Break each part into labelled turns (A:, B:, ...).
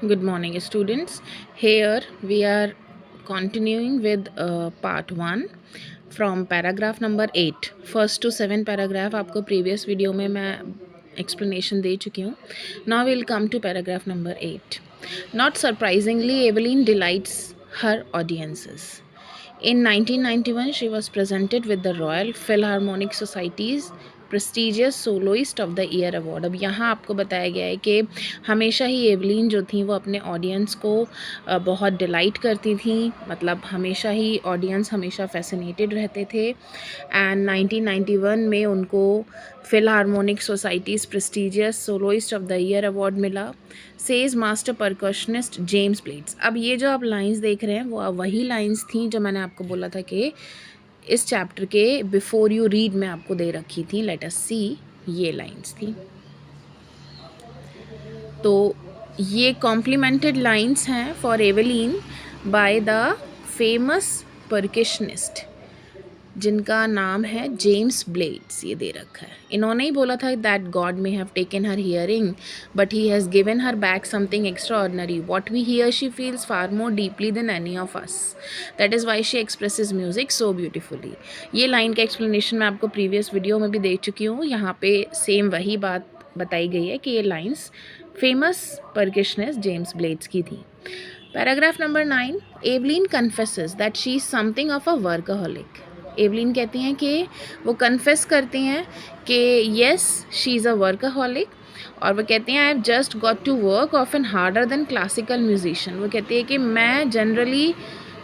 A: Good morning, students. Here we are continuing with part 1 from paragraph number 8. First to 7 paragraph आपको previous video में मैं explanation दे चुकी हूँ. Now we'll come to paragraph number 8. Not surprisingly, Evelyn delights her audiences. In 1991, she was presented with the Royal Philharmonic Society's prestigious soloist of the year award. अब यहाँ आपको बताया गया है कि हमेशा ही एवलिन जो थी वो अपने ऑडियंस को बहुत डिलाइट करती थी, मतलब हमेशा ही ऑडियंस हमेशा फैसिनेटेड रहते थे. एंड 1991 में उनको philharmonic society's prestigious soloist of the year award मिला. Says master percussionist James Blades. अब ये जो आप लाइंस देख रहे हैं वो वही लाइंस थी जो मैंने आपको बोला था कि इस चैप्टर के बिफोर यू रीड में आपको दे रखी थी. लेट अस सी, ये लाइंस थी. तो ये कॉम्प्लीमेंटेड लाइंस हैं for Evelyn by the famous percussionist जिनका नाम है जेम्स ब्लेड्स. ये दे रखा है. इन्होंने ही बोला था that God may have taken her hearing but he has given her back something extraordinary. What we hear she feels far more deeply than any of us. That is why she expresses music so beautifully. ये line का explanation मैं आपको previous video में भी दे चुकी हूँ. यहाँ पे सेम वही बात बताई गई है कि ये lines famous percussionist James Blades की थी. Paragraph number 9. Evelyn confesses that she is something of a workaholic. Evelyn कहती हैं कि वो कन्फेस करती हैं कि yes she is a workaholic. और वो कहती हैं I have just got to work often harder than classical musician. वो कहती है कि मैं जनरली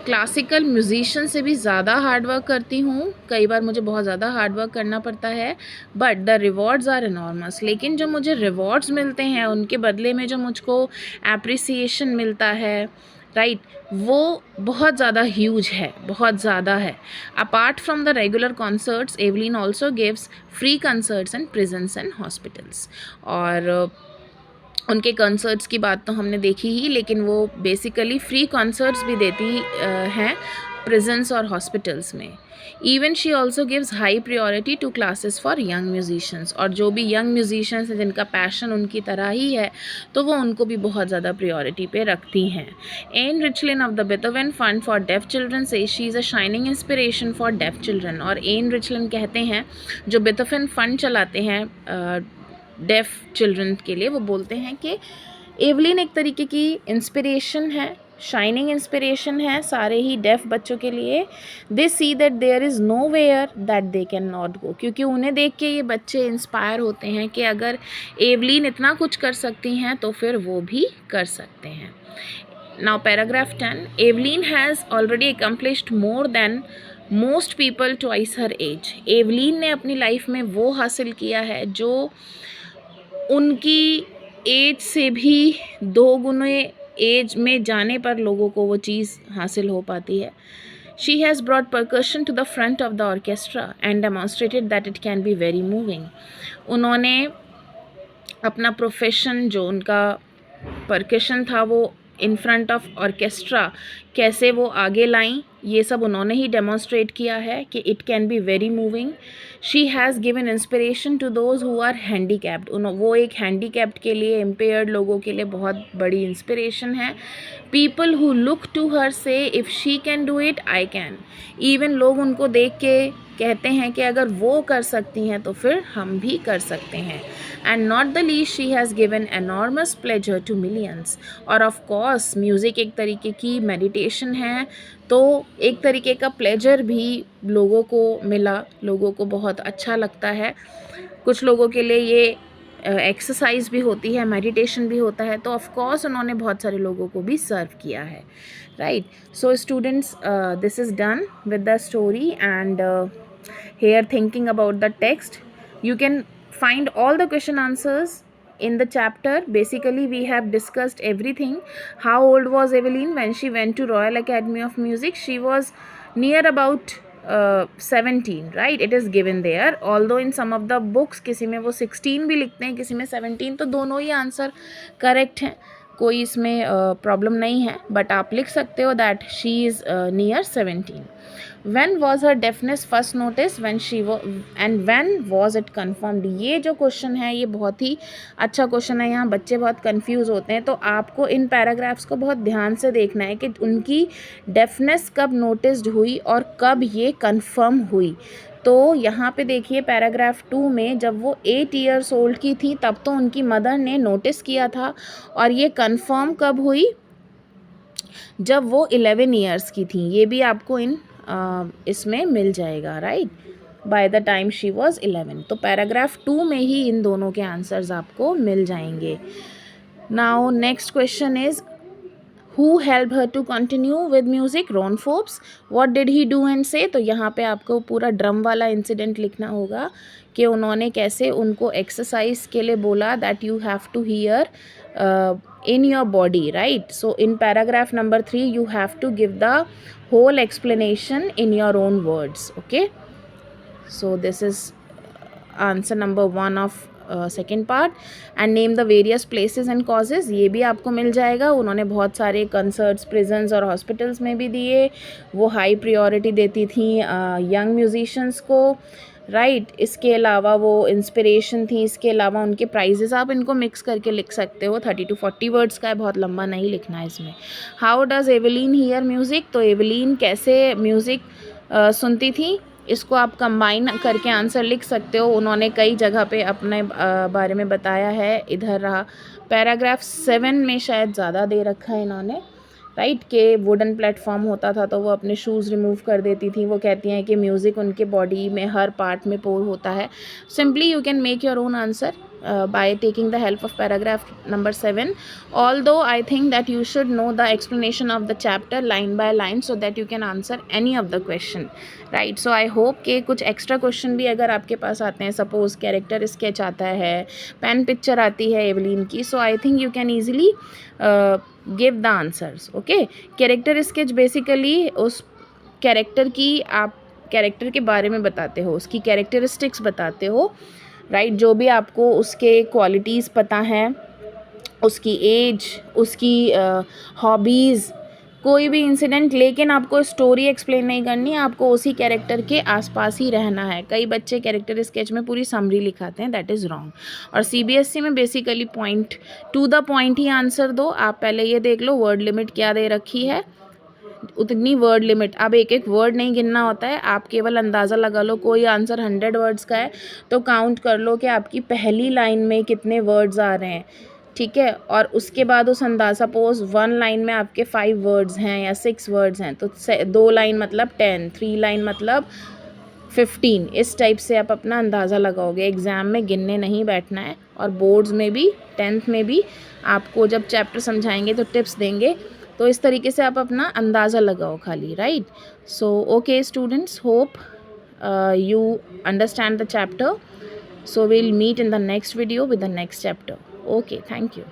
A: क्लासिकल म्यूजिशियन से भी ज़्यादा हार्ड वर्क करती हूँ. कई बार मुझे बहुत ज़्यादा हार्ड वर्क करना पड़ता है but the rewards are enormous. लेकिन जो मुझे रिवॉर्ड्स मिलते हैं उनके बदले में जो मुझको एप्रिसिएशन मिलता है, राइट, वो बहुत ज़्यादा ह्यूज है, बहुत ज़्यादा है. Apart from the regular concerts Evelyn also gives free concerts in prisons and hospitals. और उनके कॉन्सर्ट्स की बात तो हमने देखी ही, लेकिन वो बेसिकली फ्री कॉन्सर्ट्स भी देती हैं प्रिजन्स और हॉस्पिटल्स में. Even she also gives high priority to classes for young musicians. और जो भी यंग म्यूजिशियंस हैं जिनका पैशन उनकी तरह ही है तो वो उनको भी बहुत ज़्यादा प्रियोरिटी पे रखती हैं. Ann Richlin of the Beethoven Fund for def Children says she is a shining inspiration for def children. और एन रिचलिन कहते हैं जो बेथोवेन फंड चलाते हैं डेफ चिल्ड्रन के लिए, वो बोलते हैं कि एवलिन एक तरीके की इंस्पिरेशन है, शाइनिंग इंस्पिरेशन है सारे ही डेफ बच्चों के लिए. They see that there is nowhere that they can not go. क्योंकि उन्हें देख के ये बच्चे इंस्पायर होते हैं कि अगर एवलिन इतना कुछ कर सकती हैं तो फिर वो भी कर सकते हैं. Now paragraph 10. Evelyn has already accomplished more than most people twice her age. Evelyn ने अपनी लाइफ में वो हासिल किया है जो उनकी एज से भी 2 गुने एज में जाने पर लोगों को वो चीज़ हासिल हो पाती है. She has brought percussion to the front of the orchestra and demonstrated that it can be very moving. उन्होंने अपना प्रोफेशन जो उनका परकशन था वो इन फ्रंट ऑफ ऑर्केस्ट्रा कैसे वो आगे लाईं, ये सब उन्होंने ही डेमॉन्स्ट्रेट किया है कि it can be very moving. She has given inspiration to those who are handicapped. वो एक हैंडीकैप्ड के लिए, इम्पेयर्ड लोगों के लिए बहुत बड़ी इंस्पिरेशन है. People who look to her says if she can do it I can. Even लोग उनको देख के कहते हैं कि अगर वो कर सकती हैं तो फिर हम भी कर सकते हैं. And not the least she has given enormous pleasure to millions. और ऑफ कोर्स म्यूज़िक एक तरीके की मेडिटेशन है, तो एक तरीके का प्लेजर भी लोगों को मिला, लोगों को बहुत अच्छा लगता है. कुछ लोगों के लिए ये एक्सरसाइज भी होती है, मेडिटेशन भी होता है. तो ऑफ कोर्स उन्होंने बहुत सारे लोगों को भी सर्व किया है, right. So students, this is done with the story and here thinking about the text. You can find all the question answers in the chapter. Basically we have discussed everything. How old was Evelyn when she went to Royal Academy of Music? She was near about 17, right? It is given there. Although in some of the books किसी में वो 16 भी लिखते हैं, किसी में 17, तो दोनों ही आंसर करेक्ट हैं. कोई इसमें प्रॉब्लम नहीं है, बट आप लिख सकते हो that she is near 17. When was her deafness first noticed? When she was, and when was it confirmed? ये जो क्वेश्चन है ये बहुत ही अच्छा क्वेश्चन है. यहाँ बच्चे बहुत कंफ्यूज होते हैं, तो आपको इन पैराग्राफ्स को बहुत ध्यान से देखना है कि उनकी डेफनेस कब नोटिस्ड हुई और कब ये कंफर्म हुई. तो यहाँ पे देखिए पैराग्राफ 2 में जब वो 8 ईयर्स ओल्ड की थी तब तो उनकी मदर ने नोटिस किया था, और ये कंफर्म कब हुई? जब वो 11 ईयर्स की थी. ये भी आपको इसमें मिल जाएगा, right, by the time she was 11. तो पैराग्राफ 2 में ही इन दोनों के आंसर्स आपको मिल जाएंगे. Now next question is, Who helped her to continue with music? Ron Forbes. What did he do and say? तो यहाँ पे आपको पूरा ड्रम वाला इंसिडेंट लिखना होगा कि उन्होंने कैसे उनको एक्सरसाइज के लिए बोला, that you have to hear in your body, right? So in paragraph number 3 you have to give the whole explanation in your own words. Okay, so this is answer number 1 of second part. And name the various places and causes, ये भी आपको मिल जाएगा. उन्होंने बहुत सारे concerts prisons और hospitals में भी दिए. वो हाई प्रायोरिटी देती थी यंग म्यूजिशियंस को, राइट. इसके अलावा वो इंस्पिरेशन थी. इसके अलावा उनके प्राइजेस आप इनको मिक्स करके लिख सकते हो. 30 to 40 वर्ड्स का है, बहुत लंबा नहीं लिखना है इसमें. How does Evelyn hear music? तो एवलीन कैसे म्यूज़िक सुनती थी, इसको आप कंबाइन करके आंसर लिख सकते हो. उन्होंने कई जगह पे अपने बारे में बताया है. इधर रहा पैराग्राफ 7 में शायद ज़्यादा दे रखा है इन्होंने, राइट, कि वुडन प्लेटफॉर्म होता था तो वो अपने शूज़ रिमूव कर देती थी. वो कहती हैं कि म्यूज़िक उनके बॉडी में हर पार्ट में पोर होता है. Simply you can make your own answer by taking the help of paragraph number 7. Although I think that you should know the explanation of the chapter line by line so that you can answer any of the question, right? So I hope कि कुछ extra question भी अगर आपके पास आते हैं, suppose character sketch आता है, pen picture आती है एवलीन की, so I think you can easily give the answers. Okay, character sketch basically उस character की, आप character के बारे में बताते हो, उसकी characteristics बताते हो, राइट. जो भी आपको उसके क्वालिटीज़ पता हैं, उसकी एज, उसकी हॉबीज़, कोई भी इंसिडेंट, लेकिन आपको स्टोरी एक्सप्लेन नहीं करनी है. आपको उसी कैरेक्टर के आसपास ही रहना है. कई बच्चे कैरेक्टर स्केच में पूरी समरी लिखाते हैं, दैट इज़ रॉन्ग. और CBSE में basically point two the point he answer दो. आप पहले ये देख लो वर्ड लिमिट क्या दे रखी है, उतनी वर्ड लिमिट. अब एक एक वर्ड नहीं गिनना होता है, आप केवल अंदाज़ा लगा लो. कोई आंसर 100 वर्ड्स का है तो काउंट कर लो कि आपकी पहली लाइन में कितने वर्ड्स आ रहे हैं, ठीक है. और उसके बाद उस अंदाज़ा, सपोज 1 लाइन में आपके 5 वर्ड्स हैं या 6 वर्ड्स हैं, तो 2 लाइन मतलब 10, 3 लाइन मतलब 15. इस टाइप से आप अपना अंदाज़ा लगाओगे. एग्ज़ाम में गिनने नहीं बैठना है. और बोर्ड्स में भी, 10th में भी आपको जब चैप्टर समझाएंगे तो टिप्स देंगे, तो इस तरीके से आप अपना अंदाज़ा लगाओ खाली, right. So okay students, hope you understand the chapter. So we'll meet in the next video with the next chapter. Okay, thank you.